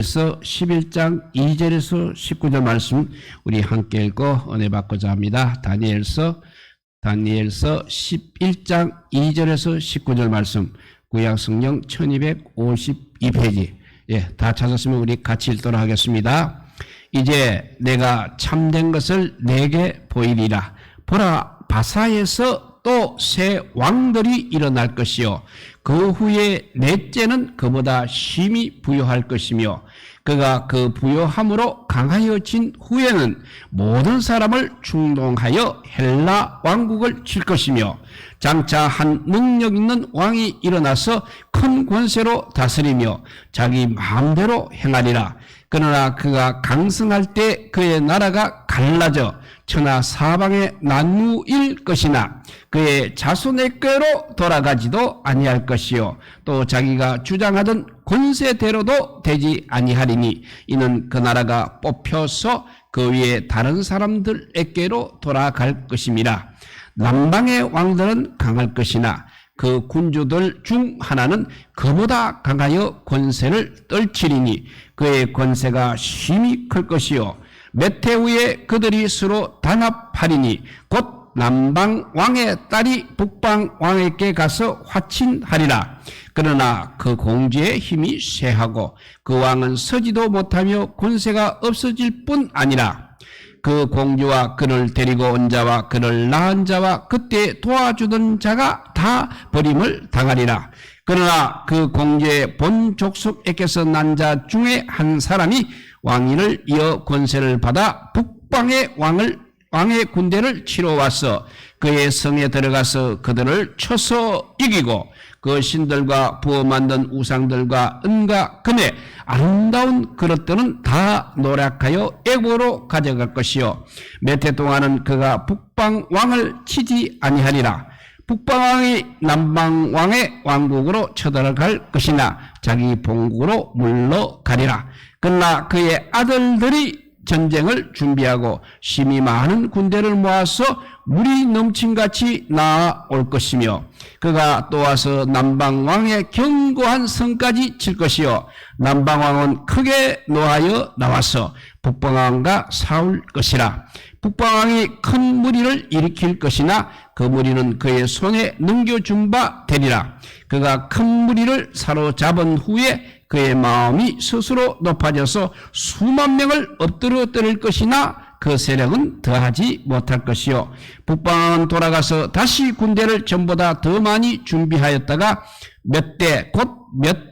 그래서 11장 2절에서 19절 말씀 우리 함께 읽고 은혜 받고자 합니다. 다니엘서 11장 2절에서 19절 말씀 구약성경 1252페이지 다 찾았으면 우리 같이 읽도록 하겠습니다. 이제 내가 참된 것을 내게 보이리라. 보라, 바사에서 또 새 왕들이 일어날 것이요 그 후에 넷째는 그보다 심히 부요할 것이며 그가 그 부요함으로 강하여진 후에는 모든 사람을 충동하여 헬라 왕국을 칠 것이며 장차 한 능력 있는 왕이 일어나서 큰 권세로 다스리며 자기 마음대로 행하리라. 그러나 그가 강성할 때 그의 나라가 갈라져 천하 사방에 나누일 것이나 그의 자손에게로 돌아가지도 아니할 것이요 또 자기가 주장하던 권세대로도 되지 아니하리니 이는 그 나라가 뽑혀서 그 위에 다른 사람들에게로 돌아갈 것임이라. 남방의 왕들은 강할 것이나 그 군주들 중 하나는 그보다 강하여 권세를 떨치리니 그의 권세가 심히 클 것이요 몇 해 후에 그들이 서로 단합하리니 곧 남방 왕의 딸이 북방 왕에게 가서 화친하리라. 그러나 그 공주의 힘이 쇠하고 그 왕은 서지도 못하며 권세가 없어질 뿐 아니라 그 공주와 그를 데리고 온 자와 그를 낳은 자와 그때 도와주던 자가 다 버림을 당하리라. 그러나 그 공주의 본 족속에게서 난 자 중에 한 사람이 왕위를 이어 권세를 받아 북방의 왕의 군대를 치러 와서 그의 성에 들어가서 그들을 쳐서 이기고 그 신들과 부어 만든 우상들과 은과 금의 아름다운 그릇들은 다 노략하여 애고로 가져갈 것이요 몇 해 동안은 그가 북방 왕을 치지 아니하리라. 북방 왕이 남방 왕의 왕국으로 쳐들어갈 것이나 자기 본국으로 물러가리라. 그러나 그의 아들들이 전쟁을 준비하고 심히 많은 군대를 모아서 물이 넘친같이 나아올 것이며 그가 또 와서 남방왕의 견고한 성까지 칠 것이요 남방왕은 크게 노하여 나와서 북방왕과 싸울 것이라. 북방왕이 큰 무리를 일으킬 것이나 그 무리는 그의 손에 넘겨준 바 되리라. 그가 큰 무리를 사로잡은 후에 그의 마음이 스스로 높아져서 수만 명을 엎드려뜨릴 것이나 그 세력은 더하지 못할 것이요 북방은 돌아가서 다시 군대를 전보다 더 많이 준비하였다가 몇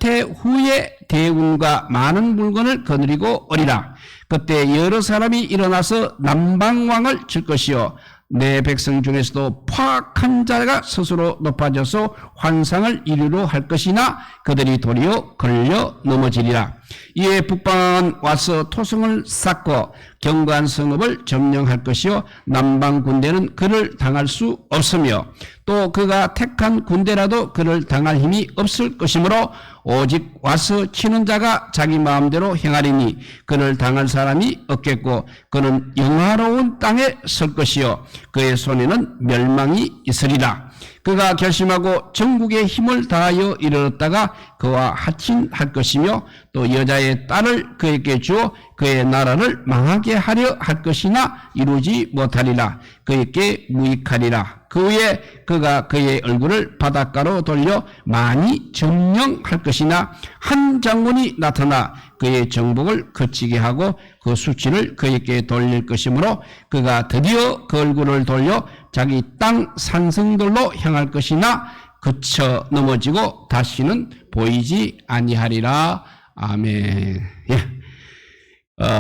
해 후에 대군과 많은 물건을 거느리고 오리라. 그때 여러 사람이 일어나서 남방왕을 칠 것이요 내 백성 중에서도 파악한 자가 스스로 높아져서 환상을 이루려 할 것이나 그들이 도리어 걸려 넘어지리라. 이에 북방은 와서 토성을 쌓고 견고한 성읍을 점령할 것이요 남방 군대는 그를 당할 수 없으며 또 그가 택한 군대라도 그를 당할 힘이 없을 것이므로 오직 와서 치는 자가 자기 마음대로 행하리니 그를 당할 사람이 없겠고 그는 영화로운 땅에 설 것이요 그의 손에는 멸망이 있으리라. 그가 결심하고 전국의 힘을 다하여 이르렀다가 그와 하친할 것이며 또 여자의 딸을 그에게 주어 그의 나라를 망하게 하려 할 것이나 이루지 못하리라. 그에게 무익하리라. 그 후에 그가 그의 얼굴을 바닷가로 돌려 많이 점령할 것이나 한 장군이 나타나 그의 정복을 그치게 하고 그 수치를 그에게 돌릴 것이므로 그가 드디어 그 얼굴을 돌려 자기 땅 산성들로 향할 것이나 그쳐 넘어지고 다시는 보이지 아니하리라. 아멘.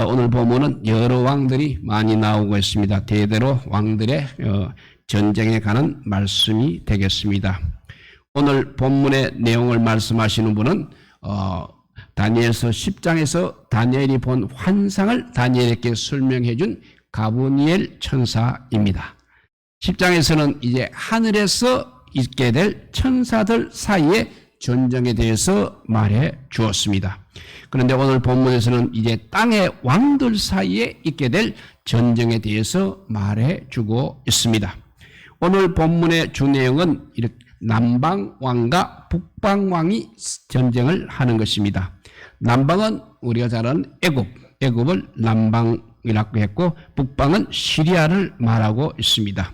오늘 본문은 여러 왕들이 많이 나오고 있습니다. 대대로 왕들의 전쟁에 가는 말씀이 되겠습니다. 오늘 본문의 내용을 말씀하시는 분은 다니엘서 10장에서 다니엘이 본 환상을 다니엘에게 설명해 준 가브리엘 천사입니다. 10장에서는 이제 하늘에서 있게 될 천사들 사이의 전쟁에 대해서 말해 주었습니다. 그런데 오늘 본문에서는 이제 땅의 왕들 사이에 있게 될 전쟁에 대해서 말해 주고 있습니다. 오늘 본문의 주 내용은 이렇게 남방왕과 북방왕이 전쟁을 하는 것입니다. 남방은 우리가 잘 아는 애굽을 남방이라고 했고 북방은 시리아를 말하고 있습니다.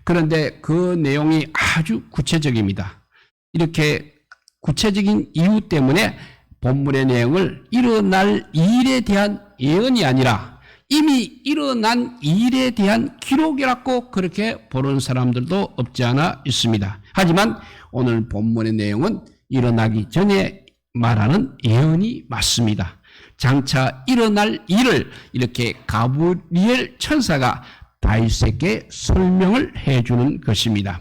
그런데 그 내용이 아주 구체적입니다. 이렇게 구체적인 이유 때문에 본문의 내용을 일어날 일에 대한 예언이 아니라 이미 일어난 일에 대한 기록이라고 그렇게 보는 사람들도 없지 않아 있습니다. 하지만 오늘 본문의 내용은 일어나기 전에 말하는 예언이 맞습니다. 장차 일어날 일을 이렇게 가브리엘 천사가 다윗에게 설명을 해주는 것입니다.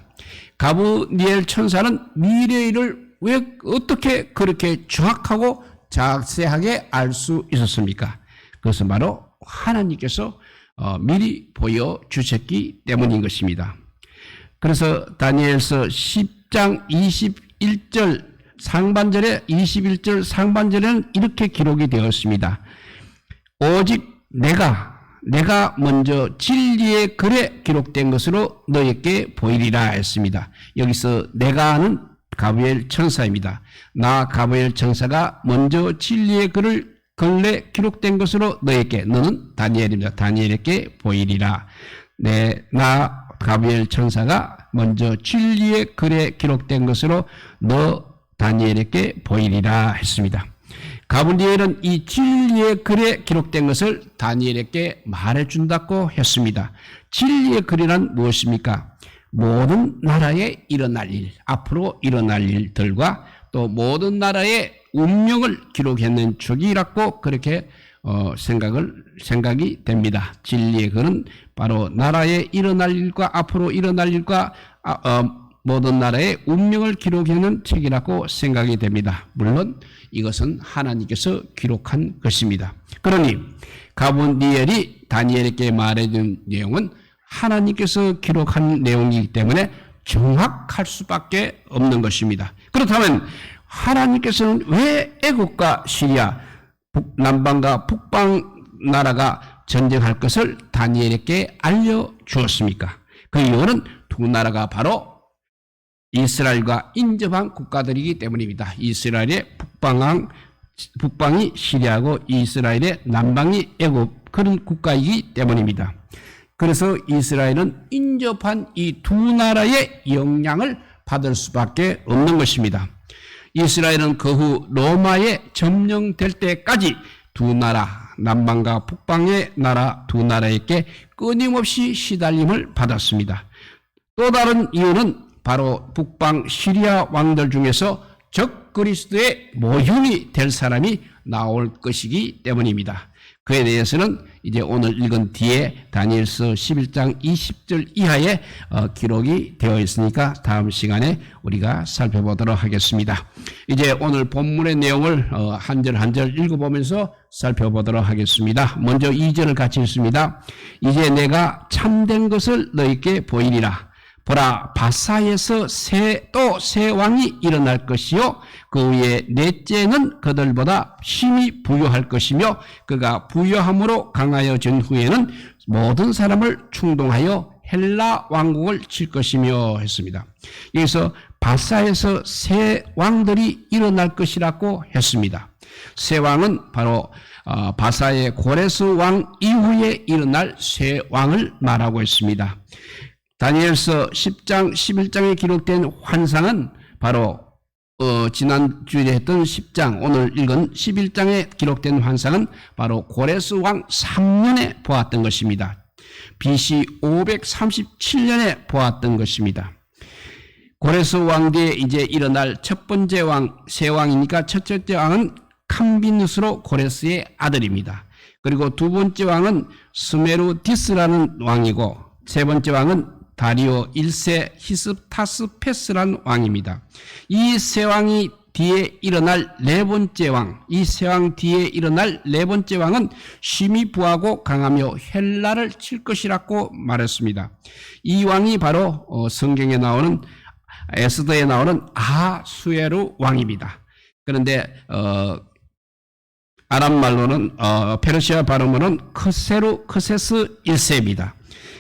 가브리엘 천사는 미래의 일을 왜 어떻게 그렇게 정확하고 자세하게 알 수 있었습니까? 그것은 바로 하나님께서 미리 보여주셨기 때문인 것입니다. 그래서 다니엘서 10장 21절 상반절에 21절 상반절에는 이렇게 기록이 되었습니다. 오직 내가 먼저 진리의 글에 기록된 것으로 너에게 보이리라 했습니다. 여기서 내가는 가브리엘 천사입니다. 나 가브리엘 천사가 먼저 진리의 글에 기록된 것으로 너에게, 너는 다니엘입니다. 다니엘에게 보이리라. 나 가브리엘 천사가 먼저 진리의 글에 기록된 것으로 너 다니엘에게 보이리라 했습니다. 가브리엘은 이 진리의 글에 기록된 것을 다니엘에게 말해준다고 했습니다. 진리의 글이란 무엇입니까? 모든 나라에 일어날 일, 앞으로 일어날 일들과 또 모든 나라의 운명을 기록해낸 책이라고 그렇게 생각이 됩니다. 진리의 글은 바로 나라에 일어날 일과 앞으로 일어날 일과 모든 나라의 운명을 기록해낸 책이라고 생각이 됩니다. 물론 이것은 하나님께서 기록한 것입니다. 그러니 가브리엘이 다니엘에게 말해준 내용은 하나님께서 기록한 내용이기 때문에 정확할 수밖에 없는 것입니다. 그렇다면 하나님께서는 왜 애국과 시리아, 남방과 북방 나라가 전쟁할 것을 다니엘에게 알려주었습니까? 그 이유는 두 나라가 바로 이스라엘과 인접한 국가들이기 때문입니다. 이스라엘의 북방이 시리아고 이스라엘의 남방이 애굽, 그런 국가이기 때문입니다. 그래서 이스라엘은 인접한 이 두 나라의 영향을 받을 수밖에 없는 것입니다. 이스라엘은 그 후 로마에 점령될 때까지 두 나라, 남방과 북방의 나라 두 나라에게 끊임없이 시달림을 받았습니다. 또 다른 이유는 바로 북방 시리아 왕들 중에서 적 그리스도의 모형이 될 사람이 나올 것이기 때문입니다. 그에 대해서는 이제 오늘 읽은 뒤에 다니엘서 11장 20절 이하에 기록이 되어 있으니까 다음 시간에 우리가 살펴보도록 하겠습니다. 이제 오늘 본문의 내용을 한 절 한 절 읽어보면서 살펴보도록 하겠습니다. 먼저 2절을 같이 읽습니다. 이제 내가 참된 것을 너희에게 보이리라. 보라, 바사에서 또 새 왕이 일어날 것이요 그 위에 넷째는 그들보다 힘이 부유할 것이며 그가 부유함으로 강하여진 후에는 모든 사람을 충동하여 헬라 왕국을 칠 것이며 했습니다. 여기서 바사에서 새 왕들이 일어날 것이라고 했습니다. 새 왕은 바로 바사의 고레스 왕 이후에 일어날 새 왕을 말하고 있습니다. 다니엘서 10장, 11장에 기록된 환상은 바로 지난주에 했던 10장, 오늘 읽은 11장에 기록된 환상은 바로 고레스 왕 3년에 보았던 것입니다. BC 537년에 보았던 것입니다. 고레스 왕 뒤에 이제 일어날 첫 번째 왕, 새 왕이니까 첫 번째 왕은 캄비누스로 고레스의 아들입니다. 그리고 두 번째 왕은 스메르디스라는 왕이고 세 번째 왕은 다리오 1세 히스타스페스란 왕입니다. 이 세 왕이 뒤에 일어날 네 번째 왕, 이 세 왕 뒤에 일어날 네 번째 왕은 힘이 부하고 강하며 헬라를 칠 것이라고 말했습니다. 이 왕이 바로 성경에 나오는 에스더에 나오는 아수에르 왕입니다. 그런데 아람 말로는 페르시아 발음으로는 크세스 1세입니다.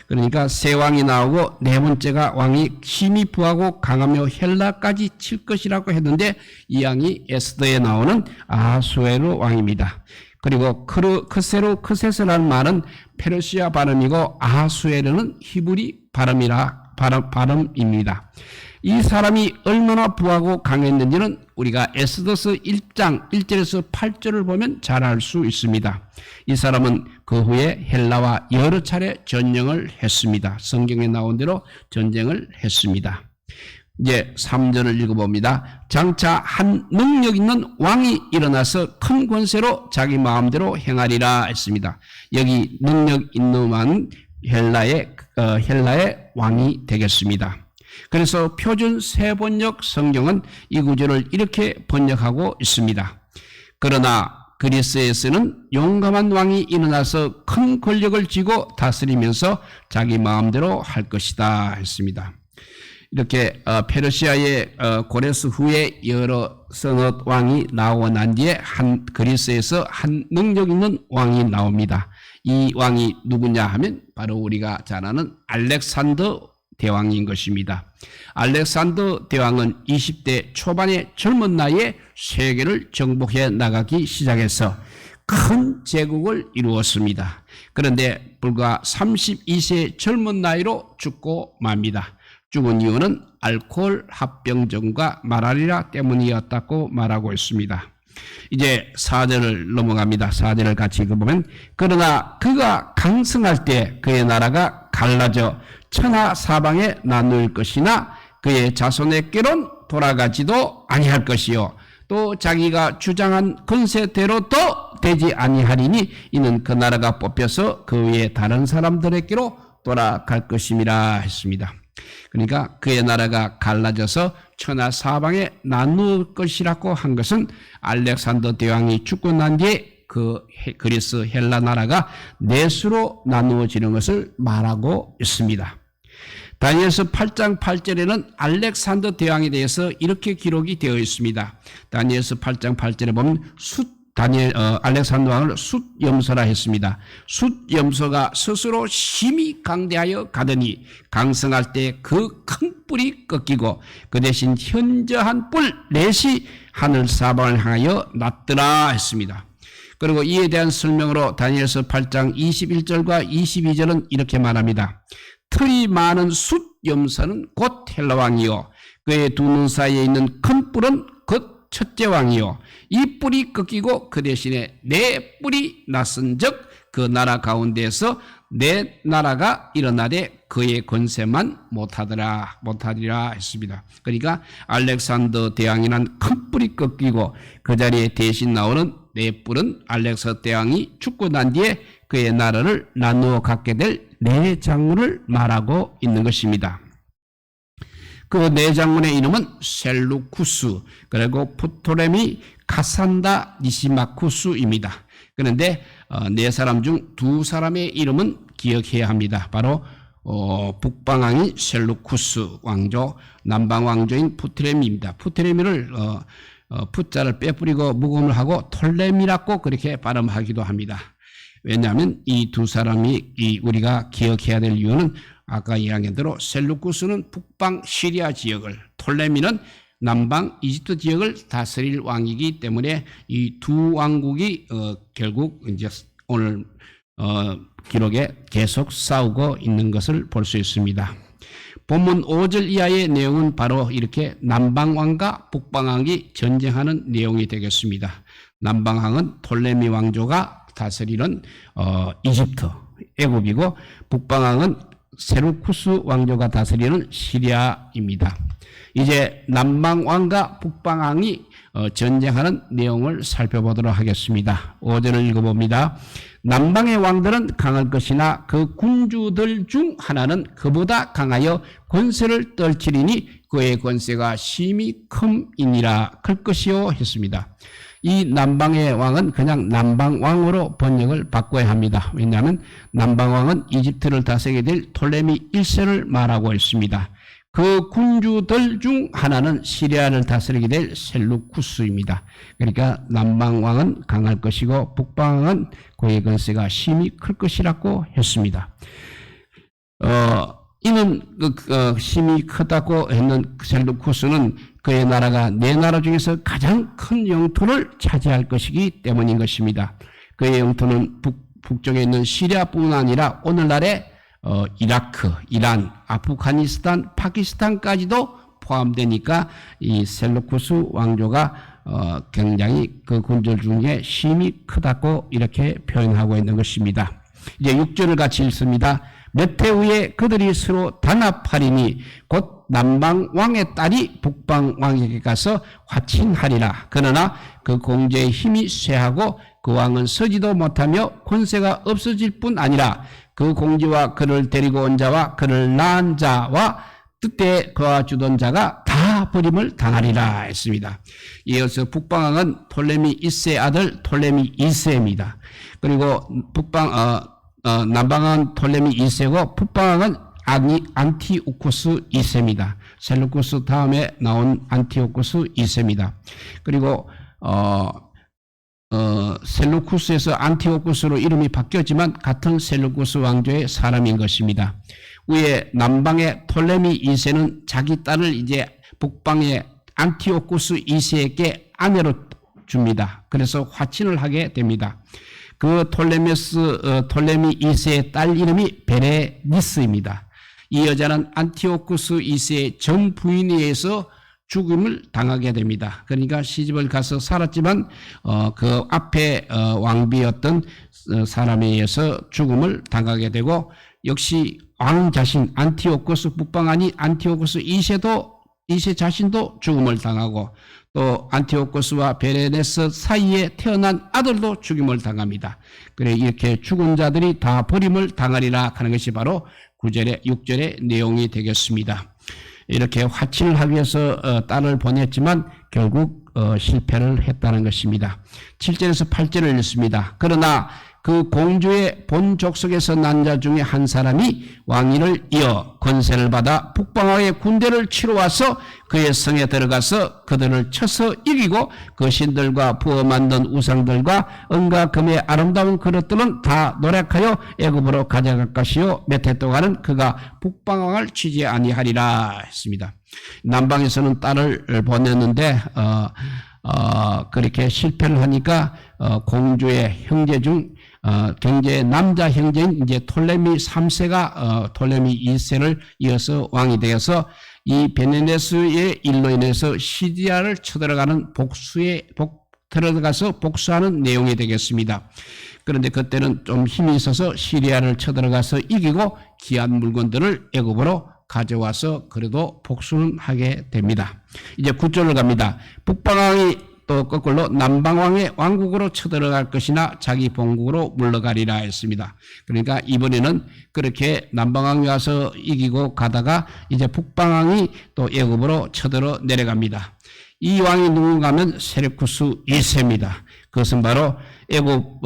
그러니까 세 왕이 나오고 네 번째가 왕이 힘이 부하고 강하며 헬라까지 칠 것이라고 했는데 이 왕이 에스더에 나오는 아하수에로 왕입니다. 그리고 크세스라는 말은 페르시아 발음이고 아하수에르는 히브리 발음입니다. 이 사람이 얼마나 부하고 강했는지는 우리가 에스더서 1장 1절에서 8절을 보면 잘 알 수 있습니다. 이 사람은 그 후에 헬라와 여러 차례 전쟁을 했습니다. 성경에 나온 대로 전쟁을 했습니다. 이제 3절을 읽어봅니다. 장차 한 능력 있는 왕이 일어나서 큰 권세로 자기 마음대로 행하리라 했습니다. 여기 능력 있는 왕은 헬라의 왕이 되겠습니다. 그래서 표준 세번역 성경은 이 구절을 이렇게 번역하고 있습니다. 그러나 그리스에서는 용감한 왕이 일어나서 큰 권력을 쥐고 다스리면서 자기 마음대로 할 것이다 했습니다. 이렇게 페르시아의 고레스 후에 여러 서너 왕이 나오고 난 뒤에 그리스에서 한 능력 있는 왕이 나옵니다. 이 왕이 누구냐 하면 바로 우리가 잘 아는 알렉산더 대왕인 것입니다. 알렉산더 대왕은 20대 초반의 젊은 나이에 세계를 정복해 나가기 시작해서 큰 제국을 이루었습니다. 그런데 불과 32세 젊은 나이로 죽고 맙니다. 죽은 이유는 알코올 합병증과 말라리아 때문이었다고 말하고 있습니다. 이제 4절을 넘어갑니다. 4절을 같이 읽어보면 그러나 그가 강성할 때 그의 나라가 갈라져 천하 사방에 나눌 것이나 그의 자손에게론 돌아가지도 아니할 것이요 또 자기가 주장한 권세대로 또 되지 아니하리니 이는 그 나라가 뽑혀서 그 위에 다른 사람들에게로 돌아갈 것임이라 했습니다. 그러니까 그의 나라가 갈라져서 천하 사방에 나눌 것이라고 한 것은 알렉산더 대왕이 죽고 난 뒤에 그 그리스 헬라 나라가 넷으로 나누어지는 것을 말하고 있습니다. 다니엘서 8장 8절에는 알렉산더 대왕에 대해서 이렇게 기록이 되어 있습니다. 다니엘서 8장 8절에 보면 알렉산더 왕을 숫염소라 했습니다. 숫염소가 스스로 힘이 강대하여 가더니 강성할 때 그 큰 뿔이 꺾이고 그 대신 현저한 뿔 넷이 하늘 사방을 향하여 났더라 했습니다. 그리고 이에 대한 설명으로 다니엘서 8장 21절과 22절은 이렇게 말합니다. 털이 많은 숫염소는 곧 헬라왕이요 그의 두 눈 사이에 있는 큰 뿔은 곧 첫째 왕이요 이 뿔이 꺾이고 그 대신에 네 뿔이 났은즉 그 나라 가운데에서 네 나라가 일어나되 그의 권세만 못하리라 했습니다. 그러니까 알렉산더 대왕이란 큰 뿔이 꺾이고 그 자리에 대신 나오는 네 뿔은 알렉산더 대왕이 죽고 난 뒤에 그의 나라를 나누어 갖게 될 네 장군을 말하고 있는 것입니다. 그 네 장군의 이름은 셀루쿠스 그리고 프토레미 카산다 니시마쿠스입니다. 그런데 네 사람 중 두 사람의 이름은 기억해야 합니다. 바로 북방왕인 셀루쿠스 왕조, 남방 왕조인 프토레미입니다. 프토레미를 푸자를 빼뿌리고 묵음을 하고 톨레미라고 그렇게 발음하기도 합니다. 왜냐하면 이 두 사람이 우리가 기억해야 될 이유는 아까 이야기한 대로 셀루쿠스는 북방 시리아 지역을, 톨레미는 남방 이집트 지역을 다스릴 왕이기 때문에 이 두 왕국이 결국 이제 오늘 기록에 계속 싸우고 있는 것을 볼 수 있습니다. 본문 5절 이하의 내용은 바로 이렇게 남방왕과 북방왕이 전쟁하는 내용이 되겠습니다. 남방왕은 톨레미 왕조가 다스리는 이집트, 애굽이고 북방왕은 세루쿠스 왕조가 다스리는 시리아입니다. 이제 남방왕과 북방왕이 전쟁하는 내용을 살펴보도록 하겠습니다. 5절을 읽어봅니다. 남방의 왕들은 강할 것이나 그 군주들 중 하나는 그보다 강하여 권세를 떨치리니 그의 권세가 심히 큼이니라 클 것이요 했습니다. 이 남방의 왕은 그냥 남방왕으로 번역을 바꿔야 합니다. 왜냐하면 남방왕은 이집트를 다스리게 될 톨레미 1세를 말하고 있습니다. 그 군주들 중 하나는 시리아를 다스리게 될 셀루쿠스입니다. 그러니까 남방왕은 강할 것이고 북방왕은 그의 권세가 심히 클 것이라고 했습니다. 이는 힘이 크다고 했는 셀루쿠스는 그의 나라가 네 나라 중에서 가장 큰 영토를 차지할 것이기 때문인 것입니다. 그의 영토는 북쪽에 있는 시리아뿐 아니라 오늘날의 이라크, 이란, 아프가니스탄, 파키스탄까지도 포함되니까 이 셀루쿠스 왕조가 굉장히 그 군주 중에 힘이 크다고 이렇게 표현하고 있는 것입니다. 이제 6절을 같이 읽습니다. 몇 해 후에 그들이 서로 단합하리니 곧 남방 왕의 딸이 북방 왕에게 가서 화친하리라. 그러나 그 공주의 힘이 쇠하고 그 왕은 서지도 못하며 권세가 없어질 뿐 아니라 그 공주와 그를 데리고 온 자와 그를 낳은 자와 뜻대에 거하주던 자가 다 버림을 당하리라 했습니다. 이어서 북방왕은 톨레미 1세 아들 톨레미 2세입니다. 그리고 남방왕은 톨레미 2세고 북방왕은 안티오쿠스 2세입니다. 셀루쿠스 다음에 나온 안티오쿠스 2세입니다. 그리고 셀루쿠스에서 안티오쿠스로 이름이 바뀌었지만 같은 셀루쿠스 왕조의 사람인 것입니다. 위에 남방의 톨레미 2세는 자기 딸을 이제 북방의 안티오쿠스 2세에게 아내로 줍니다. 그래서 화친을 하게 됩니다. 그 톨레미 2세의 딸 이름이 베레니스입니다. 이 여자는 안티오쿠스 2세의 전 부인에 의해서 죽음을 당하게 됩니다. 그러니까 시집을 가서 살았지만 그 앞에 왕비였던 사람에 의해서 죽음을 당하게 되고 역시 왕 자신 안티오쿠스 북방왕이 안티오쿠스 2세 자신도 죽음을 당하고 또 안티오쿠스와 베레네스 사이에 태어난 아들도 죽임을 당합니다. 그래 이렇게 죽은 자들이 다 버림을 당하리라 하는 것이 바로 9절의 6절의 내용이 되겠습니다. 이렇게 화친을 하기 위해서 딸을 보냈지만 결국 실패를 했다는 것입니다. 7절에서 8절을 읽습니다. 그러나 그 공주의 본 족속에서 난 자 중에 한 사람이 왕위를 이어 권세를 받아 북방왕의 군대를 치러 와서 그의 성에 들어가서 그들을 쳐서 이기고 그 신들과 부어 만든 우상들과 은과 금의 아름다운 그릇들은 다 노력하여 애굽으로 가져갈 것이요 몇 해 동안은 그가 북방왕을 치지 아니하리라 했습니다. 남방에서는 딸을 보냈는데 그렇게 실패를 하니까 공주의 형제 중 경제의 남자 형제인 이제 톨레미 3세가 톨레미 2세를 이어서 왕이 되어서 이 베네네스의 일로 인해서 시리아를 쳐들어가는 들어가서 복수하는 내용이 되겠습니다. 그런데 그때는 좀 힘이 있어서 시리아를 쳐들어가서 이기고 귀한 물건들을 애굽으로 가져와서 그래도 복수는 하게 됩니다. 이제 9절을 갑니다. 북방왕이 또 거꾸로 남방왕의 왕국으로 쳐들어갈 것이나 자기 본국으로 물러가리라 했습니다. 그러니까 이번에는 그렇게 남방왕이 와서 이기고 가다가 이제 북방왕이 또 애굽으로 쳐들어 내려갑니다. 이 왕이 누군가 하면 셀루쿠스 2세입니다. 그것은 바로 애굽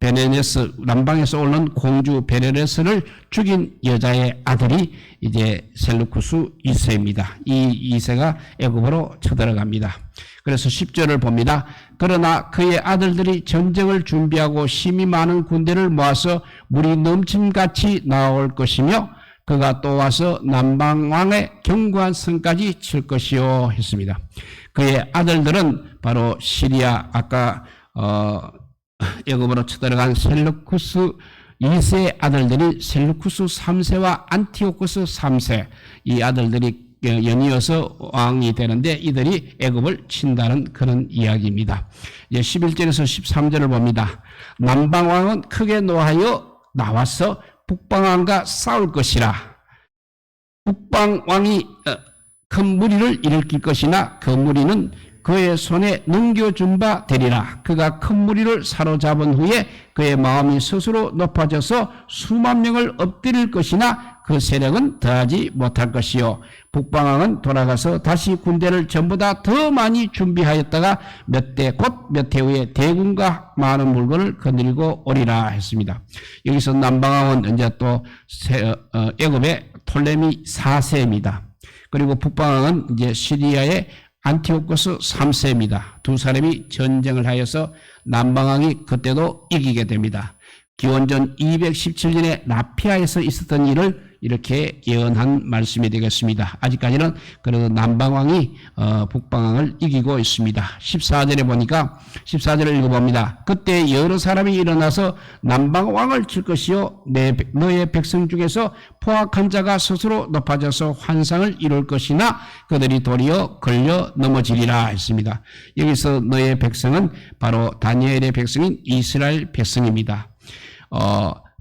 베네네스 남방에서 오는 공주 베네네스를 죽인 여자의 아들이 이제 셀루쿠스 2세입니다. 이 2세가 애굽으로 쳐들어갑니다. 그래서 10절을 봅니다. 그러나 그의 아들들이 전쟁을 준비하고 힘이 많은 군대를 모아서 물이 넘침같이 나올 것이며 그가 또 와서 남방왕의 견고한 성까지 칠 것이요 했습니다. 그의 아들들은 바로 시리아 아까 애굽으로 쳐들어간 셀루쿠스 2세의 아들들이 셀루쿠스 3세와 안티오쿠스 3세 이 아들들이 연이어서 왕이 되는데 이들이 애굽을 친다는 그런 이야기입니다. 이제 11절에서 13절을 봅니다. 남방왕은 크게 노하여 나와서 북방왕과 싸울 것이라. 북방왕이 큰 무리를 일으킬 것이나 그 무리는 그의 손에 넘겨준 바 되리라. 그가 큰 무리를 사로잡은 후에 그의 마음이 스스로 높아져서 수만 명을 엎드릴 것이나 그 세력은 더하지 못할 것이요. 북방왕은 돌아가서 다시 군대를 전보다 더 많이 준비하였다가 몇 해 후에 대군과 많은 물건을 거느리고 오리라 했습니다. 여기서 남방왕은 이제 또 애굽의 톨레미 4세입니다. 그리고 북방왕은 이제 시리아의 안티오쿠스 3세입니다. 두 사람이 전쟁을 하여서 남방왕이 그때도 이기게 됩니다. 기원전 217년에 라피아에서 있었던 일을 이렇게 예언한 말씀이 되겠습니다. 아직까지는 그래도 남방왕이 북방왕을 이기고 있습니다. 14절에 보니까 14절을 읽어봅니다. 그때 여러 사람이 일어나서 남방왕을 칠 것이요 너의 백성 중에서 포악한 자가 스스로 높아져서 환상을 이룰 것이나 그들이 도리어 걸려 넘어지리라 했습니다. 여기서 너의 백성은 바로 다니엘의 백성인 이스라엘 백성입니다.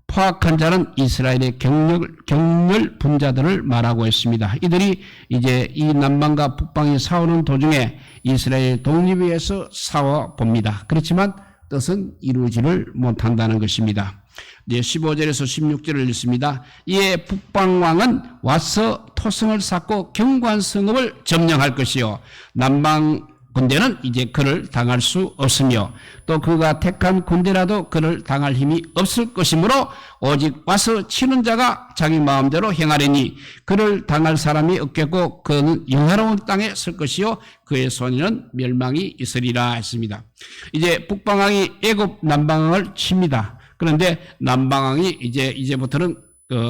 포악한 자는 이스라엘의 경렬 분자들을 말하고 있습니다. 이들이 이제 이 남방과 북방이 싸우는 도중에 이스라엘 독립을 위해서 싸워 봅니다. 그렇지만 뜻은 이루지를 못한다는 것입니다. 이제 15절에서 16절을 읽습니다. 이에 북방왕은 와서 토성을 쌓고 견고한 성읍을 점령할 것이요 남방 군대는 이제 그를 당할 수 없으며 또 그가 택한 군대라도 그를 당할 힘이 없을 것이므로 오직 와서 치는 자가 자기 마음대로 행하려니 그를 당할 사람이 없겠고 그는 영화로운 땅에 설 것이요 그의 손에는 멸망이 있으리라 했습니다. 이제 북방왕이 애굽 남방왕을 칩니다. 그런데 남방왕이 이제부터는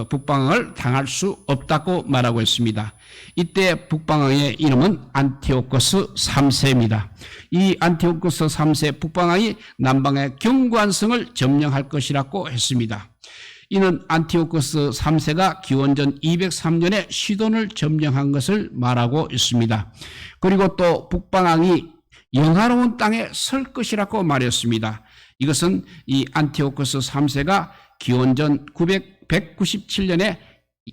북방왕을 당할 수 없다고 말하고 있습니다. 이때 북방왕의 이름은 안티오코스 3세입니다. 이 안티오코스 3세 북방왕이 남방의 견고한 성을 점령할 것이라고 했습니다. 이는 안티오코스 3세가 기원전 203년에 시돈을 점령한 것을 말하고 있습니다. 그리고 또 북방왕이 영화로운 땅에 설 것이라고 말했습니다. 이것은 이 안티오코스 3세가 기원전 197년에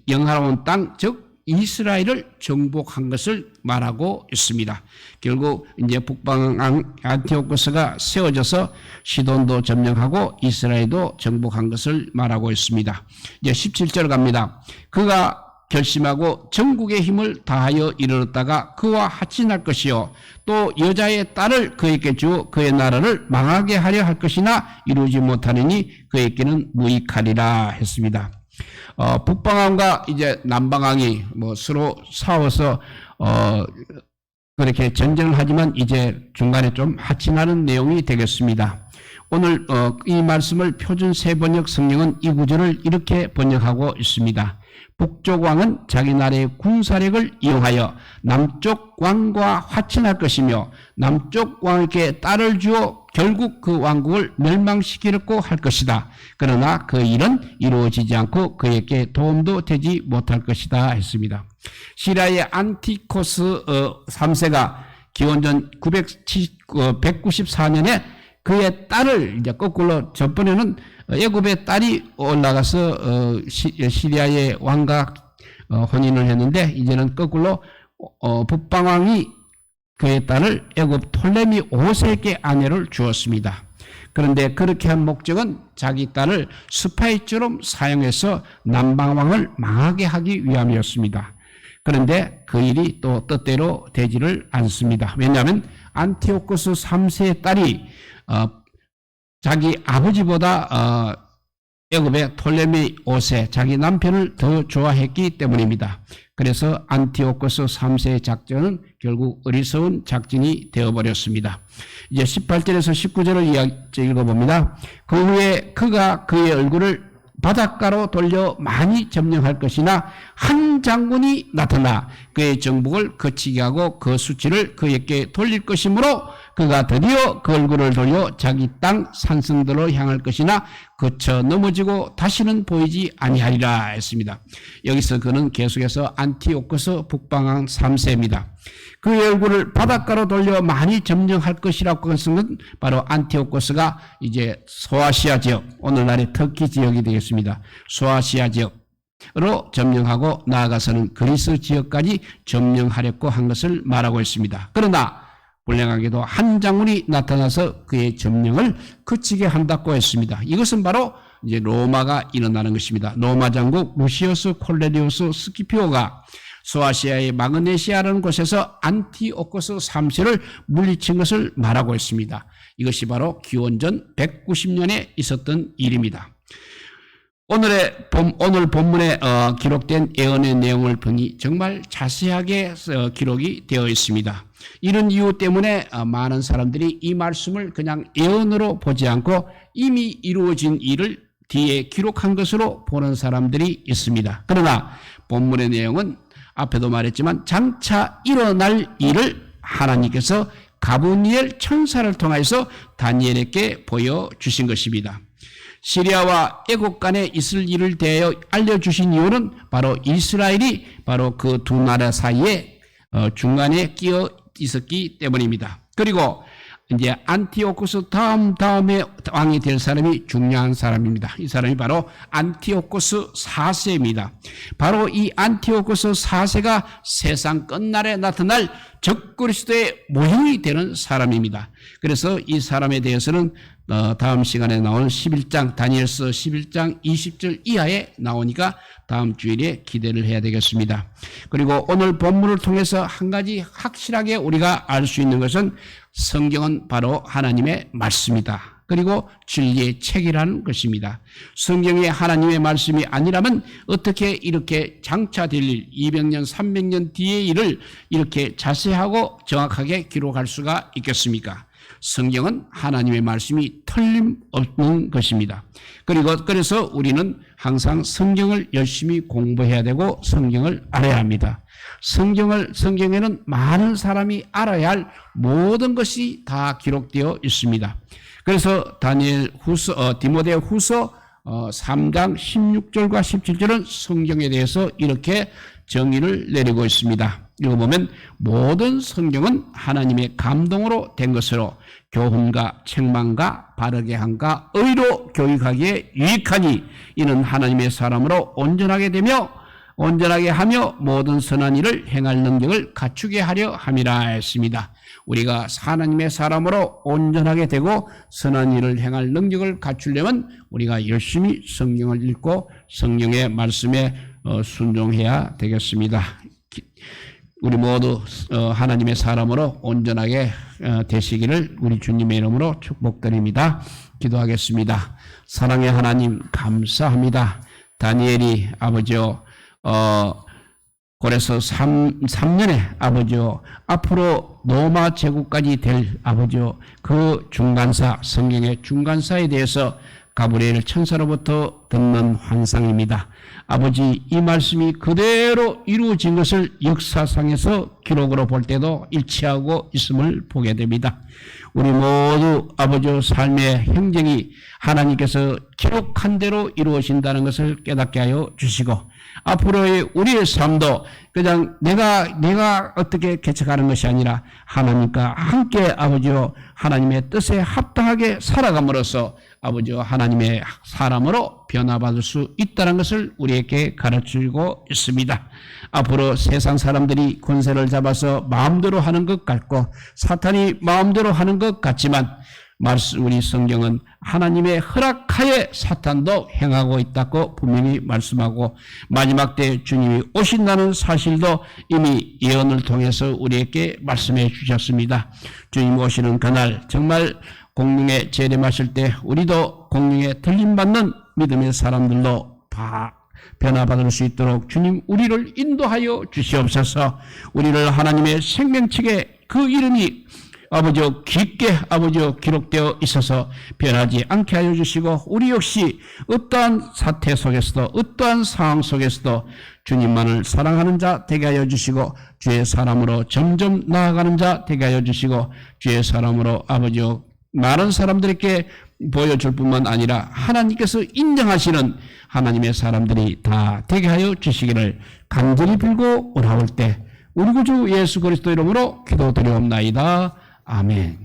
영화로운 땅, 즉 이스라엘을 정복한 것을 말하고 있습니다. 결국 이제 북방왕 안티오코스가 세워져서 시돈도 점령하고 이스라엘도 정복한 것을 말하고 있습니다. 이제 17절 갑니다. 그가 결심하고 전국의 힘을 다하여 이르렀다가 그와 하친할 것이요 또 여자의 딸을 그에게 주어 그의 나라를 망하게 하려 할 것이나 이루지 못하느니 그에게는 무익하리라 했습니다. 북방왕과 이제 남방왕이 서로 싸워서 그렇게 전쟁을 하지만 이제 중간에 좀 하친하는 내용이 되겠습니다. 오늘 이 말씀을 표준 세번역 성경은 이 구절을 이렇게 번역하고 있습니다. 북쪽 왕은 자기 나라의 군사력을 이용하여 남쪽 왕과 화친할 것이며 남쪽 왕에게 딸을 주어 결국 그 왕국을 멸망시키려고 할 것이다. 그러나 그 일은 이루어지지 않고 그에게 도움도 되지 못할 것이다 했습니다. 시리아의 안티코스 3세가 기원전 194년에 그의 딸을 이제 거꾸로 전번에는 애굽의 딸이 올라가서 시리아의 왕과 혼인을 했는데 이제는 거꾸로 북방왕이 그의 딸을 애굽 톨레미 5세에게 아내를 주었습니다. 그런데 그렇게 한 목적은 자기 딸을 스파이처럼 사용해서 남방왕을 망하게 하기 위함이었습니다. 그런데 그 일이 또 뜻대로 되지를 않습니다. 왜냐하면 안티오코스 3세의 딸이 자기 아버지보다 애굽의 톨레미 5세 자기 남편을 더 좋아했기 때문입니다. 그래서 안티오코스 3세의 작전은 결국 어리석은 작전이 되어버렸습니다. 이제 18절에서 19절을 읽어봅니다. 그 후에 그가 그의 얼굴을 바닷가로 돌려 많이 점령할 것이나 한 장군이 나타나 그의 정복을 거치게 하고 그 수치를 그에게 돌릴 것이므로 그가 드디어 그 얼굴을 돌려 자기 땅 산성들로 향할 것이나 거쳐 넘어지고 다시는 보이지 아니하리라 했습니다. 여기서 그는 계속해서 안티오코스 북방왕 3세입니다. 그의 얼굴을 바닷가로 돌려 많이 점령할 것이라고 했은 건 바로 안티오코스가 이제 소아시아 지역, 오늘날의 터키 지역이 되겠습니다. 소아시아 지역으로 점령하고 나아가서는 그리스 지역까지 점령하려고 한 것을 말하고 있습니다. 그러나 불행하게도 한 장군이 나타나서 그의 점령을 그치게 한다고 했습니다. 이것은 바로 이제 로마가 일어나는 것입니다. 로마 장국 루시우스 콜레리우스 스키피오가 소아시아의 마그네시아라는 곳에서 안티오코스 3세를 물리친 것을 말하고 있습니다. 이것이 바로 기원전 190년에 있었던 일입니다. 오늘 본문에 기록된 예언의 내용을 보니 정말 자세하게 기록이 되어 있습니다. 이런 이유 때문에 많은 사람들이 이 말씀을 그냥 예언으로 보지 않고 이미 이루어진 일을 뒤에 기록한 것으로 보는 사람들이 있습니다. 그러나 본문의 내용은 앞에도 말했지만 장차 일어날 일을 하나님께서 가브리엘 천사를 통해서 다니엘에게 보여주신 것입니다. 시리아와 애국 간에 있을 일을 대하여 알려주신 이유는 바로 이스라엘이 바로 그 두 나라 사이에 중간에 끼어 있었기 때문입니다. 그리고 이제 안티오코스 다음에 왕이 될 사람이 중요한 사람입니다. 이 사람이 바로 안티오코스 4세입니다. 바로 이 안티오코스 4세가 세상 끝날에 나타날 적그리스도의 모형이 되는 사람입니다. 그래서 이 사람에 대해서는 다음 시간에 나온 11장 다니엘서 11장 20절 이하에 나오니까 다음 주일에 기대를 해야 되겠습니다. 그리고 오늘 본문을 통해서 한 가지 확실하게 우리가 알 수 있는 것은 성경은 바로 하나님의 말씀이다. 그리고 진리의 책이라는 것입니다. 성경에 하나님의 말씀이 아니라면 어떻게 이렇게 장차될 일, 200년, 300년 뒤의 일을 이렇게 자세하고 정확하게 기록할 수가 있겠습니까? 성경은 하나님의 말씀이 틀림없는 것입니다. 그래서 우리는 항상 성경을 열심히 공부해야 되고 성경을 알아야 합니다. 성경에는 많은 사람이 알아야 할 모든 것이 다 기록되어 있습니다. 그래서 디모데 후서 3장 16절과 17절은 성경에 대해서 이렇게 정의를 내리고 있습니다. 읽어보면 모든 성경은 하나님의 감동으로 된 것으로 교훈과 책망과 바르게 함과 의로 교육하기에 유익하니 이는 하나님의 사람으로 온전하게 하며 모든 선한 일을 행할 능력을 갖추게 하려 함이라 했습니다. 우리가 하나님의 사람으로 온전하게 되고 선한 일을 행할 능력을 갖추려면 우리가 열심히 성경을 읽고 성경의 말씀에 순종해야 되겠습니다. 우리 모두 하나님의 사람으로 온전하게 되시기를 우리 주님의 이름으로 축복드립니다. 기도하겠습니다. 사랑의 하나님 감사합니다. 다니엘이 아버지요 고레서 3년에 아버지요 앞으로 로마 제국까지 될 아버지요 그 중간사 성경의 중간사에 대해서 가브리엘 천사로부터 듣는 환상입니다. 아버지 이 말씀이 그대로 이루어진 것을 역사상에서 기록으로 볼 때도 일치하고 있음을 보게 됩니다. 우리 모두 아버지 삶의 행정이 하나님께서 기록한 대로 이루어진다는 것을 깨닫게 하여 주시고 앞으로의 우리의 삶도 그냥 내가 어떻게 개척하는 것이 아니라 하나님과 함께 아버지요 하나님의 뜻에 합당하게 살아감으로써 아버지요 하나님의 사람으로 변화받을 수 있다는 것을 우리에게 가르치고 있습니다. 앞으로 세상 사람들이 권세를 잡아서 마음대로 하는 것 같고 사탄이 마음대로 하는 것 같지만 우리 성경은 하나님의 허락하에 사탄도 행하고 있다고 분명히 말씀하고 마지막 때 주님이 오신다는 사실도 이미 예언을 통해서 우리에게 말씀해 주셨습니다. 주님 오시는 그날 정말 공중에 재림하실 때 우리도 공중에 들림받는 믿음의 사람들로 변화받을 수 있도록 주님 우리를 인도하여 주시옵소서. 우리를 하나님의 생명책에 그 이름이 아버지여 깊게 아버지여 기록되어 있어서 변하지 않게 하여 주시고 우리 역시 어떠한 사태 속에서도 어떠한 상황 속에서도 주님만을 사랑하는 자 되게 하여 주시고 주의 사람으로 점점 나아가는 자 되게 하여 주시고 주의 사람으로 아버지여 많은 사람들에게 보여줄 뿐만 아니라 하나님께서 인정하시는 하나님의 사람들이 다 되게 하여 주시기를 간절히 빌고 원하올 때 우리 구주 예수 그리스도 이름으로 기도드리옵나이다. 아멘.